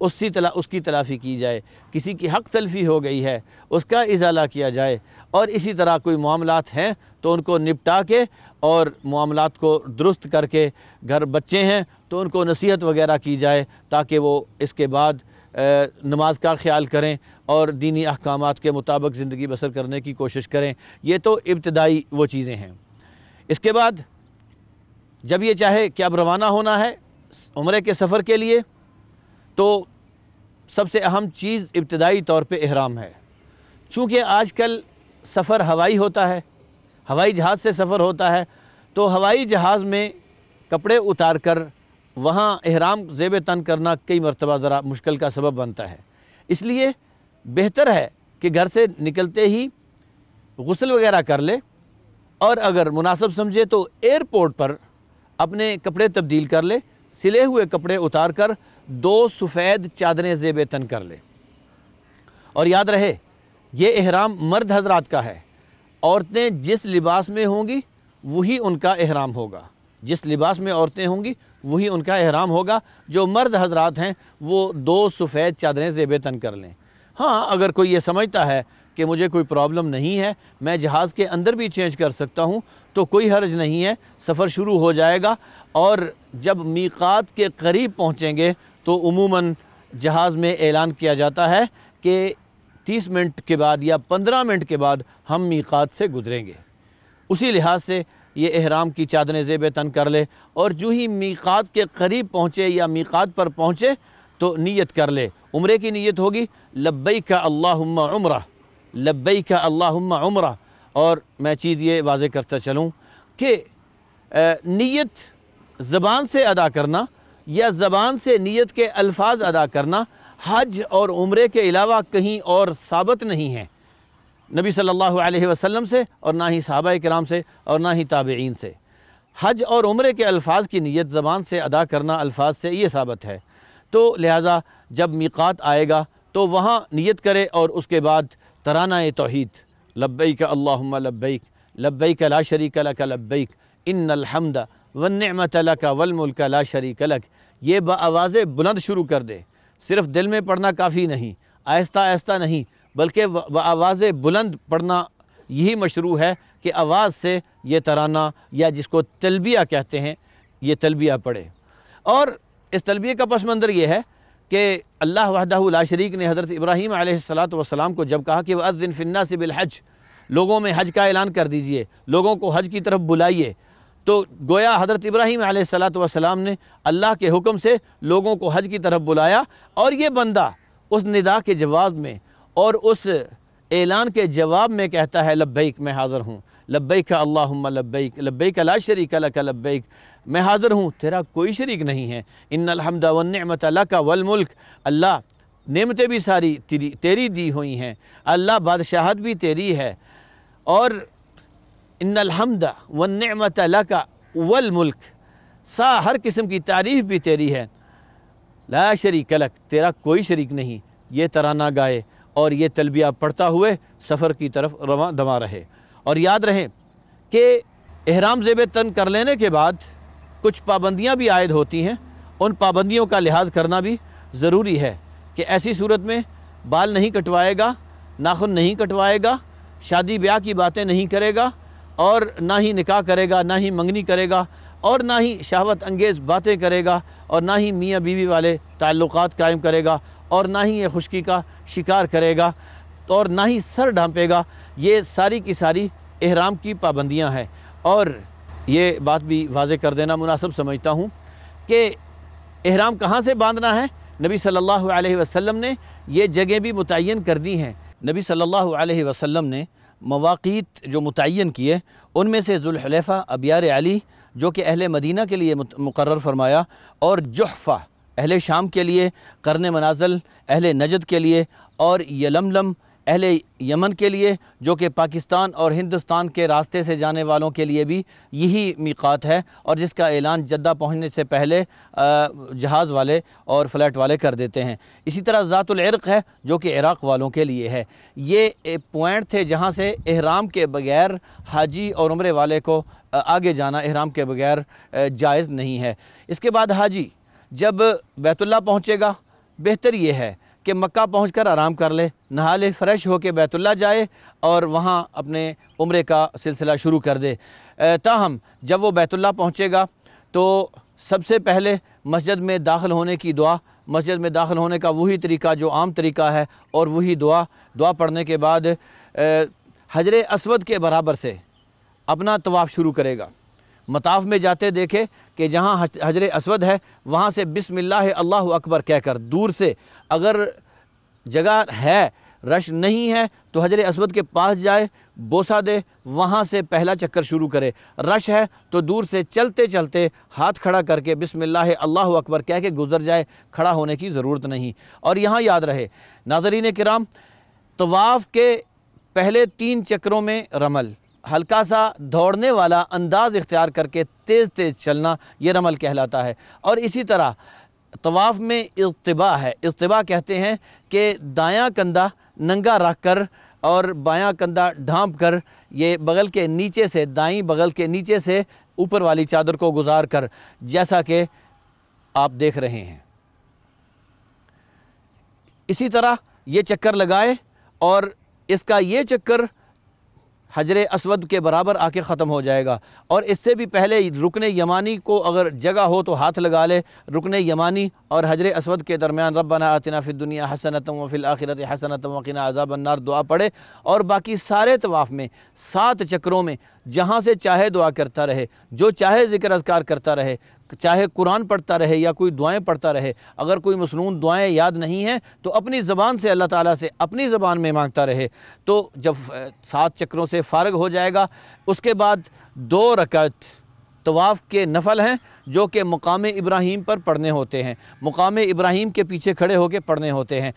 اس کی تلافی کی جائے، کسی کی حق تلفی ہو گئی ہے اس کا ازالہ کیا جائے، اور اسی طرح کوئی معاملات ہیں تو ان کو نپٹا کے اور معاملات کو درست کر کے، گھر بچے ہیں تو ان کو نصیحت وغیرہ کی جائے تاکہ وہ اس کے بعد نماز کا خیال کریں اور دینی احکامات کے مطابق زندگی بسر کرنے کی کوشش کریں۔ یہ تو ابتدائی وہ چیزیں ہیں۔ اس کے بعد جب یہ چاہے کہ اب روانہ ہونا ہے عمرے کے سفر کے لیے، تو سب سے اہم چیز ابتدائی طور پہ احرام ہے۔ چونکہ آج کل سفر ہوائی ہوتا ہے، ہوائی جہاز سے سفر ہوتا ہے، تو ہوائی جہاز میں کپڑے اتار کر وہاں احرام زیب تن کرنا کئی مرتبہ ذرا مشکل کا سبب بنتا ہے۔ اس لیے بہتر ہے کہ گھر سے نکلتے ہی غسل وغیرہ کر لے، اور اگر مناسب سمجھے تو ایئرپورٹ پر اپنے کپڑے تبدیل کر لے، سلے ہوئے کپڑے اتار کر 2 سفید چادریں زیب تن کر لے۔ اور یاد رہے یہ احرام مرد حضرات کا ہے، عورتیں جس لباس میں ہوں گی وہی ان کا احرام ہوگا، جس لباس میں عورتیں ہوں گی وہی ان کا احرام ہوگا۔ جو مرد حضرات ہیں وہ 2 سفید چادریں زیب تن کر لیں۔ ہاں اگر کوئی یہ سمجھتا ہے کہ مجھے کوئی پرابلم نہیں ہے، میں جہاز کے اندر بھی چینج کر سکتا ہوں، تو کوئی حرج نہیں ہے، سفر شروع ہو جائے گا، اور جب میقات کے قریب پہنچیں گے تو عموماً جہاز میں اعلان کیا جاتا ہے کہ 30 منٹ کے بعد یا 15 منٹ کے بعد ہم میقات سے گزریں گے۔ اسی لحاظ سے یہ احرام کی چادریں زیب تن کر لے، اور جو ہی میقات کے قریب پہنچے یا میقات پر پہنچے تو نیت کر لے۔ عمرے کی نیت ہوگی لبیک اللہم عمرہ، لبیک اللہم عمرہ۔ اور میں چیز یہ واضح کرتا چلوں کہ نیت زبان سے ادا کرنا یا زبان سے نیت کے الفاظ ادا کرنا حج اور عمرے کے علاوہ کہیں اور ثابت نہیں ہے، نبی صلی اللہ علیہ وسلم سے، اور نہ ہی صحابہ کرام سے، اور نہ ہی تابعین سے۔ حج اور عمرے کے الفاظ کی نیت زبان سے ادا کرنا الفاظ سے یہ ثابت ہے، تو لہٰذا جب میقات آئے گا تو وہاں نیت کرے، اور اس کے بعد ترانہ توحید لبیک اللہم لبیک، لبیک لا شریک لک لبیک، ان الحمد والنعمت لک والملک لا شریک لک، یہ بآواز بلند شروع کر دے۔ صرف دل میں پڑھنا کافی نہیں، آہستہ آہستہ نہیں، بلکہ بآواز بلند پڑھنا یہی مشروع ہے کہ آواز سے یہ ترانہ یا جس کو تلبیہ کہتے ہیں یہ تلبیہ پڑھے۔ اور اس تلبیہ کا پس منظر یہ ہے کہ اللہ وحدہ لا شریک نے حضرت ابراہیم علیہ السلام کو جب کہا کہ وَأَذِّن فِي النَّاسِ بِالْحَجِّ، لوگوں میں حج کا اعلان کر دیجئے، لوگوں کو حج کی طرف بلائیے، تو گویا حضرت ابراہیم علیہ السلام نے اللہ کے حکم سے لوگوں کو حج کی طرف بلایا، اور یہ بندہ اس ندا کے جواب میں اور اس اعلان کے جواب میں کہتا ہے لبیک، میں حاضر ہوں، لبیک اللہم لبیک، لبیک لا شریک لک لبیک، میں حاضر ہوں، تیرا کوئی شریک نہیں ہے، ان الحمد والنعمت لک والملک، اللہ نعمتیں بھی ساری تیری دی ہوئی ہیں، اللہ بادشاہت بھی تیری ہے، اور ان الحمد والنعمت لک والملک، ہر قسم کی تعریف بھی تیری ہے، لا شریک لک، تیرا کوئی شریک نہیں۔ یہ ترانہ گائے اور یہ تلبیہ پڑھتا ہوئے سفر کی طرف رواں دواں رہے۔ اور یاد رہیں کہ احرام زیب تن کر لینے کے بعد کچھ پابندیاں بھی عائد ہوتی ہیں، ان پابندیوں کا لحاظ کرنا بھی ضروری ہے کہ ایسی صورت میں بال نہیں کٹوائے گا، ناخن نہیں کٹوائے گا، شادی بیاہ کی باتیں نہیں کرے گا، اور نہ ہی نکاح کرے گا، نہ ہی منگنی کرے گا، اور نہ ہی شہوت انگیز باتیں کرے گا، اور نہ ہی میاں بیوی والے تعلقات قائم کرے گا، اور نہ ہی یہ خشکی کا شکار کرے گا، اور نہ ہی سر ڈھانپے گا۔ یہ ساری کی ساری احرام کی پابندیاں ہیں۔ اور یہ بات بھی واضح کر دینا مناسب سمجھتا ہوں کہ احرام کہاں سے باندھنا ہے، نبی صلی اللہ علیہ وسلم نے یہ جگہیں بھی متعین کر دی ہیں۔ نبی صلی اللہ علیہ وسلم نے مواقیت جو متعین کیے، ان میں سے ذوالحلیفہ ابیار علی جو کہ اہل مدینہ کے لیے مقرر فرمایا، اور جحفہ اہل شام کے لیے، قرن منازل اہل نجد کے لیے، اور یلملم اہل یمن کے لیے، جو کہ پاکستان اور ہندوستان کے راستے سے جانے والوں کے لیے بھی یہی میقات ہے، اور جس کا اعلان جدہ پہنچنے سے پہلے جہاز والے اور فلائٹ والے کر دیتے ہیں۔ اسی طرح ذات العرق ہے جو کہ عراق والوں کے لیے ہے۔ یہ پوائنٹ تھے جہاں سے احرام کے بغیر حاجی اور عمرے والے کو آگے جانا احرام کے بغیر جائز نہیں ہے۔ اس کے بعد حاجی جب بیت اللہ پہنچے گا بہتر یہ ہے کہ مکہ پہنچ کر آرام کر لے، نہا لے، فریش ہو کے بیت اللہ جائے اور وہاں اپنے عمرے کا سلسلہ شروع کر دے۔ تاہم جب وہ بیت اللہ پہنچے گا تو سب سے پہلے مسجد میں داخل ہونے کی دعا، مسجد میں داخل ہونے کا وہی طریقہ جو عام طریقہ ہے اور وہی دعا پڑھنے کے بعد حجر اسود کے برابر سے اپنا طواف شروع کرے گا۔ مطاف میں جاتے دیکھے کہ جہاں حجر اسود ہے وہاں سے بسم اللہ اللہ اکبر کہہ کر دور سے، اگر جگہ ہے، رش نہیں ہے تو حجر اسود کے پاس جائے، بوسہ دے، وہاں سے پہلا چکر شروع کرے۔ رش ہے تو دور سے چلتے چلتے ہاتھ کھڑا کر کے بسم اللہ اللہ اکبر کہہ کے گزر جائے، کھڑا ہونے کی ضرورت نہیں۔ اور یہاں یاد رہے ناظرین کرام، طواف کے پہلے 3 چکروں میں رمل، ہلکا سا دوڑنے والا انداز اختیار کر کے تیز تیز چلنا، یہ رمل کہلاتا ہے۔ اور اسی طرح طواف میں اضطباء ہے۔ اضطباء کہتے ہیں کہ دایاں کندھا ننگا رکھ کر اور بایاں کندھا ڈھانپ کر، یہ بغل کے نیچے سے، دائیں بغل کے نیچے سے اوپر والی چادر کو گزار کر، جیسا کہ آپ دیکھ رہے ہیں۔ اسی طرح یہ چکر لگائے اور اس کا یہ چکر حجر اسود کے برابر آ کے ختم ہو جائے گا۔ اور اس سے بھی پہلے رکن یمانی کو اگر جگہ ہو تو ہاتھ لگا لے۔ رکن یمانی اور حجر اسود کے درمیان ربنا آتنا فی الدنیا حسنۃ وفی الآخرۃ حسنۃ وقنا عذاب النار دعا پڑھے، اور باقی سارے طواف میں 7 چکروں میں جہاں سے چاہے دعا کرتا رہے، جو چاہے ذکر اذکار کرتا رہے، چاہے قرآن پڑھتا رہے یا کوئی دعائیں پڑھتا رہے۔ اگر کوئی مسنون دعائیں یاد نہیں ہیں تو اپنی زبان سے اللہ تعالیٰ سے اپنی زبان میں مانگتا رہے۔ تو جب 7 چکروں سے فارغ ہو جائے گا، اس کے بعد 2 رکعت طواف کے نفل ہیں جو کہ مقام ابراہیم پر پڑھنے ہوتے ہیں، مقام ابراہیم کے پیچھے کھڑے ہو کے پڑھنے ہوتے ہیں۔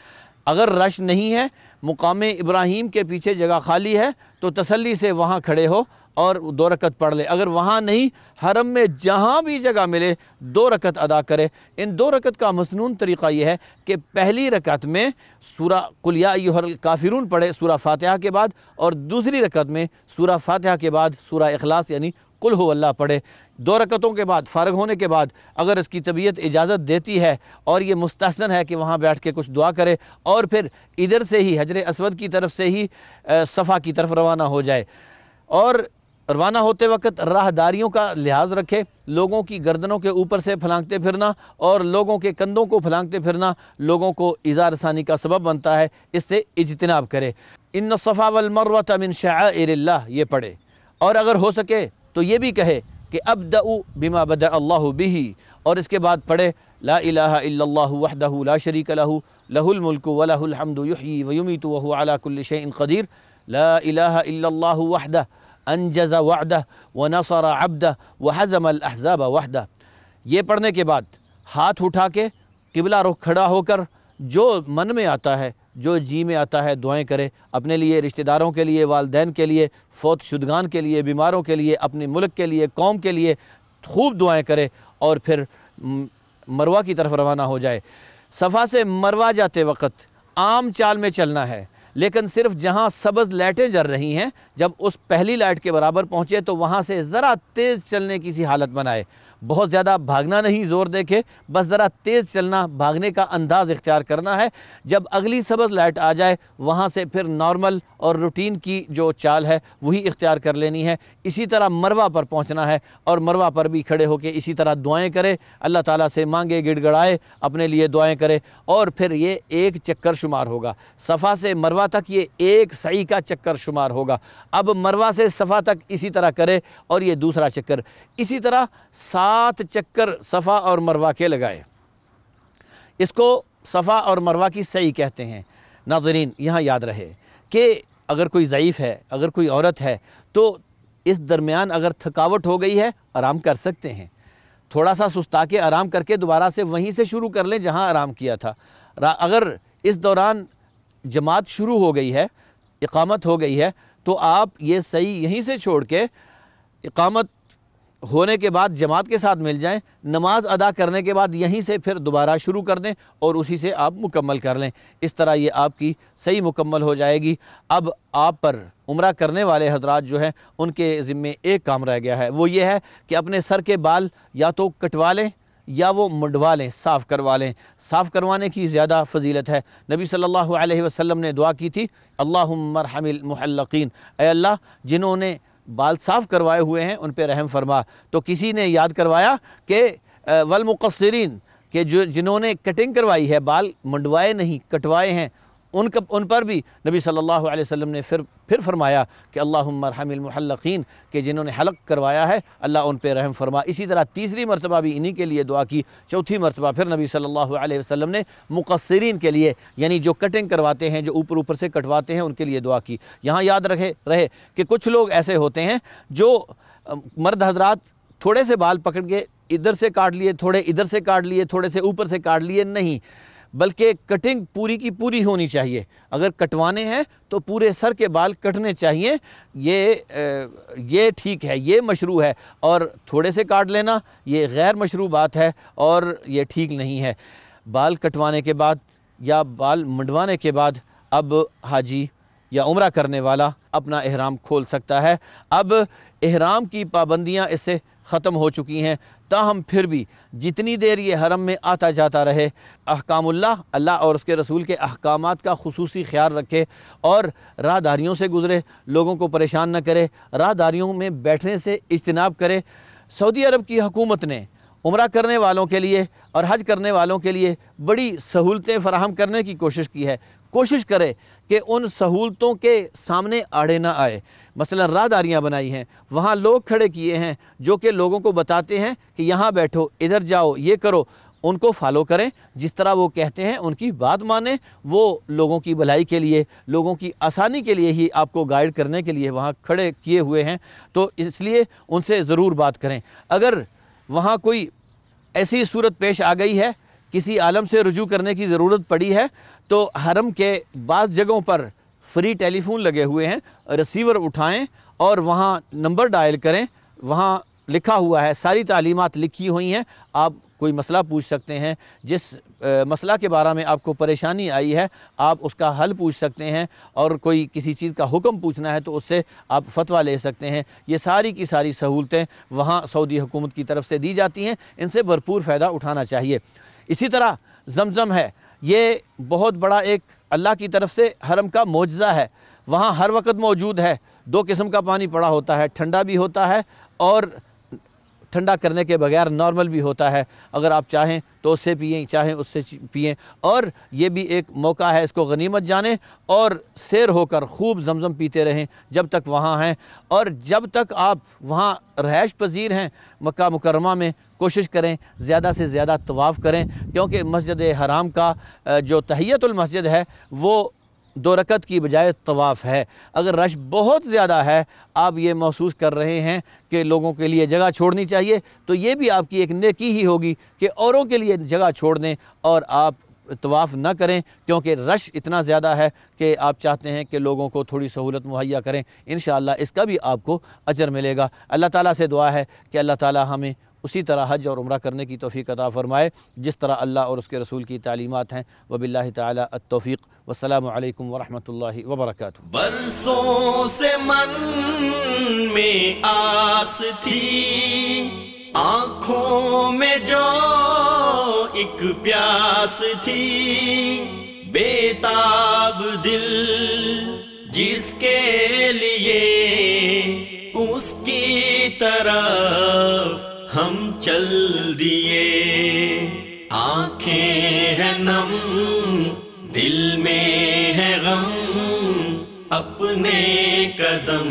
اگر رش نہیں ہے، مقام ابراہیم کے پیچھے جگہ خالی ہے تو تسلی سے وہاں کھڑے ہو اور 2 رکعت پڑھ لے۔ اگر وہاں نہیں، حرم میں جہاں بھی جگہ ملے 2 رکعت ادا کرے۔ ان 2 رکعت کا مسنون طریقہ یہ ہے کہ پہلی رکعت میں سورہ قل یا ایھا الکافرون پڑھے سورہ فاتحہ کے بعد، اور دوسری رکعت میں سورہ فاتحہ کے بعد سورہ اخلاص یعنی قل ھو اللہ پڑھے۔ 2 رکعتوں کے بعد فارغ ہونے کے بعد اگر اس کی طبیعت اجازت دیتی ہے اور یہ مستحسن ہے کہ وہاں بیٹھ کے کچھ دعا کرے، اور پھر ادھر سے ہی حجر اسود کی طرف سے ہی صفا کی طرف روانہ ہو جائے۔ اور روانہ ہوتے وقت راہداریوں کا لحاظ رکھے، لوگوں کی گردنوں کے اوپر سے پھلانگتے پھرنا اور لوگوں کے کندھوں کو پھلانگتے پھرنا لوگوں کو ایذا رسانی کا سبب بنتا ہے، اس سے اجتناب کرے۔ ان الصفا والمروۃ من شعائر اللہ، یہ پڑھے۔ اور اگر ہو سکے تو یہ بھی کہے کہ ابدأ بما بدأ اللہ بہ، اور اس کے بعد پڑھے لا الہ الا اللہ وحدہ لا شریک لہ لہ الملک ولہ الحمد یحیی ویمیت وہو علی کل شیء قدیر، لا الہ الا اللہ وحدہ انجز وعدہ ونصر عبدہ وحزم الاحزاب وحدہ۔ یہ پڑھنے کے بعد ہاتھ اٹھا کے قبلہ رخ کھڑا ہو کر جو من میں آتا ہے، جو جی میں آتا ہے دعائیں کرے، اپنے لیے، رشتہ داروں کے لیے، والدین کے لیے، فوت شدگان کے لیے، بیماروں کے لیے، اپنے ملک کے لیے، قوم کے لیے خوب دعائیں کرے، اور پھر مروہ کی طرف روانہ ہو جائے۔ صفا سے مروہ جاتے وقت عام چال میں چلنا ہے، لیکن صرف جہاں سبز لائٹیں جل رہی ہیں، جب اس پہلی لائٹ کے برابر پہنچے تو وہاں سے ذرا تیز چلنے کی سی حالت بنائے۔ بہت زیادہ بھاگنا نہیں، زور دیکھے، بس ذرا تیز چلنا، بھاگنے کا انداز اختیار کرنا ہے۔ جب اگلی سبز لائٹ آ جائے وہاں سے پھر نارمل اور روٹین کی جو چال ہے وہی اختیار کر لینی ہے۔ اسی طرح مروہ پر پہنچنا ہے، اور مروہ پر بھی کھڑے ہو کے اسی طرح دعائیں کرے، اللہ تعالیٰ سے مانگے، گڑ گڑائے، اپنے لیے دعائیں کرے، اور پھر یہ 1 چکر شمار ہوگا۔ صفا سے مروہ تک یہ 1 سعی کا چکر شمار ہوگا۔ اب مروہ سے صفا تک اسی طرح کرے، اور یہ دوسرا چکر، اسی طرح 7 چکر صفا اور مروہ کے لگائے۔ اس کو صفا اور مروہ کی سعی کہتے ہیں۔ ناظرین یہاں یاد رہے کہ اگر کوئی ضعیف ہے، اگر کوئی عورت ہے، تو اس درمیان اگر تھکاوٹ ہو گئی ہے آرام کر سکتے ہیں، تھوڑا سا سستا کے آرام کر کے دوبارہ سے وہیں سے شروع کر لیں جہاں آرام کیا تھا۔ اگر اس دوران جماعت شروع ہو گئی ہے، اقامت ہو گئی ہے، تو آپ یہ سعی یہیں سے چھوڑ کے اقامت ہونے کے بعد جماعت کے ساتھ مل جائیں، نماز ادا کرنے کے بعد یہیں سے پھر دوبارہ شروع کر دیں اور اسی سے آپ مکمل کر لیں۔ اس طرح یہ آپ کی صحیح مکمل ہو جائے گی۔ اب آپ پر عمرہ کرنے والے حضرات جو ہیں ان کے ذمے ایک کام رہ گیا ہے، وہ یہ ہے کہ اپنے سر کے بال یا تو کٹوا لیں یا وہ منڈوا لیں، صاف کروا لیں۔ صاف کروانے کی زیادہ فضیلت ہے۔ نبی صلی اللہ علیہ وسلم نے دعا کی تھی، اللہم ارحم المحلقین، اے اللہ جنہوں نے بال صاف کروائے ہوئے ہیں ان پہ رحم فرما۔ تو کسی نے یاد کروایا کہ والمقصرین، کہ جنہوں نے کٹنگ کروائی ہے، بال منڈوائے نہیں کٹوائے ہیں، ان پر بھی نبی صلی اللہ علیہ وسلم نے پھر فرمایا کہ اللہم ارحم المحلقین، کہ جنہوں نے حلق کروایا ہے اللہ ان پہ رحم فرما۔ اسی طرح تیسری مرتبہ بھی انہی کے لیے دعا کی، چوتھی مرتبہ پھر نبی صلی اللہ علیہ وسلم نے مقصرین کے لیے، یعنی جو کٹنگ کرواتے ہیں، جو اوپر سے کٹواتے ہیں، ان کے لیے دعا کی۔ یہاں یاد رہے کہ کچھ لوگ ایسے ہوتے ہیں جو مرد حضرات تھوڑے سے بال پکڑ کے ادھر سے کاٹ لیے، تھوڑے ادھر سے کاٹ لیے، تھوڑے سے اوپر سے کاٹ لیے، نہیں، بلکہ کٹنگ پوری کی پوری ہونی چاہیے۔ اگر کٹوانے ہیں تو پورے سر کے بال کٹنے چاہیے، یہ ٹھیک ہے، یہ مشروع ہے، اور تھوڑے سے کاٹ لینا یہ غیر مشروع بات ہے اور یہ ٹھیک نہیں ہے۔ بال کٹوانے کے بعد یا بال منڈوانے کے بعد اب حاجی یا عمرہ کرنے والا اپنا احرام کھول سکتا ہے۔ اب احرام کی پابندیاں اس سے ختم ہو چکی ہیں، تاہم پھر بھی جتنی دیر یہ حرم میں آتا جاتا رہے، احکام اللہ اور اس کے رسول کے احکامات کا خصوصی خیال رکھے اور راہداریوں سے گزرے، لوگوں کو پریشان نہ کرے، راہداریوں میں بیٹھنے سے اجتناب کرے۔ سعودی عرب کی حکومت نے عمرہ کرنے والوں کے لیے اور حج کرنے والوں کے لیے بڑی سہولتیں فراہم کرنے کی کوشش کی ہے۔ کوشش کرے کہ ان سہولتوں کے سامنے آڑے نہ آئے۔ مثلا راہداریاں بنائی ہیں، وہاں لوگ کھڑے کیے ہیں جو کہ لوگوں کو بتاتے ہیں کہ یہاں بیٹھو، ادھر جاؤ، یہ کرو، ان کو فالو کریں، جس طرح وہ کہتے ہیں ان کی بات مانیں۔ وہ لوگوں کی بھلائی کے لیے، لوگوں کی آسانی کے لیے ہی آپ کو گائیڈ کرنے کے لیے وہاں کھڑے کیے ہوئے ہیں، تو اس لیے ان سے ضرور بات کریں۔ اگر وہاں کوئی ایسی صورت پیش آ گئی ہے، کسی عالم سے رجوع کرنے کی ضرورت پڑی ہے، تو حرم کے بعض جگہوں پر فری ٹیلی فون لگے ہوئے ہیں، ریسیور اٹھائیں اور وہاں نمبر ڈائل کریں، وہاں لکھا ہوا ہے، ساری تعلیمات لکھی ہوئی ہیں۔ آپ کوئی مسئلہ پوچھ سکتے ہیں، جس مسئلہ کے بارے میں آپ کو پریشانی آئی ہے آپ اس کا حل پوچھ سکتے ہیں، اور کوئی کسی چیز کا حکم پوچھنا ہے تو اس سے آپ فتویٰ لے سکتے ہیں۔ یہ ساری کی ساری سہولتیں وہاں سعودی حکومت کی طرف سے دی جاتی ہیں، ان سے بھرپور فائدہ اٹھانا چاہیے۔ اسی طرح زمزم ہے، یہ بہت بڑا ایک اللہ کی طرف سے حرم کا معجزہ ہے، وہاں ہر وقت موجود ہے۔ 2 قسم کا پانی پڑا ہوتا ہے، ٹھنڈا بھی ہوتا ہے اور ٹھنڈا کرنے کے بغیر نارمل بھی ہوتا ہے۔ اگر آپ چاہیں تو اس سے پئیں، چاہیں اس سے پئیں، اور یہ بھی ایک موقع ہے، اس کو غنیمت جانیں اور سیر ہو کر خوب زمزم پیتے رہیں جب تک وہاں ہیں۔ اور جب تک آپ وہاں رہائش پذیر ہیں مکہ مکرمہ میں، کوشش کریں زیادہ سے زیادہ طواف کریں، کیونکہ مسجد حرام کا جو تحیۃ المسجد ہے وہ 2 رکعت کی بجائے طواف ہے۔ اگر رش بہت زیادہ ہے، آپ یہ محسوس کر رہے ہیں کہ لوگوں کے لیے جگہ چھوڑنی چاہیے، تو یہ بھی آپ کی ایک نیکی ہی ہوگی کہ اوروں کے لیے جگہ چھوڑ دیں اور آپ طواف نہ کریں، کیونکہ رش اتنا زیادہ ہے کہ آپ چاہتے ہیں کہ لوگوں کو تھوڑی سہولت مہیا کریں۔ انشاءاللہ اس کا بھی آپ کو اجر ملے گا۔ اللہ تعالیٰ سے دعا ہے کہ اللہ تعالیٰ ہمیں اسی طرح حج اور عمرہ کرنے کی توفیق عطا فرمائے جس طرح اللہ اور اس کے رسول کی تعلیمات ہیں۔ وباللہ تعالیٰ التوفیق، والسلام علیکم ورحمۃ اللہ وبرکاتہ۔ برسوں سے من میں آس تھی، آنکھوں میں جو ایک پیاس تھی، بے تاب دل جس کے لیے اس کی طرف ہم چل دیے، آنکھیں ہیں نم دل میں ہے غم، اپنے قدم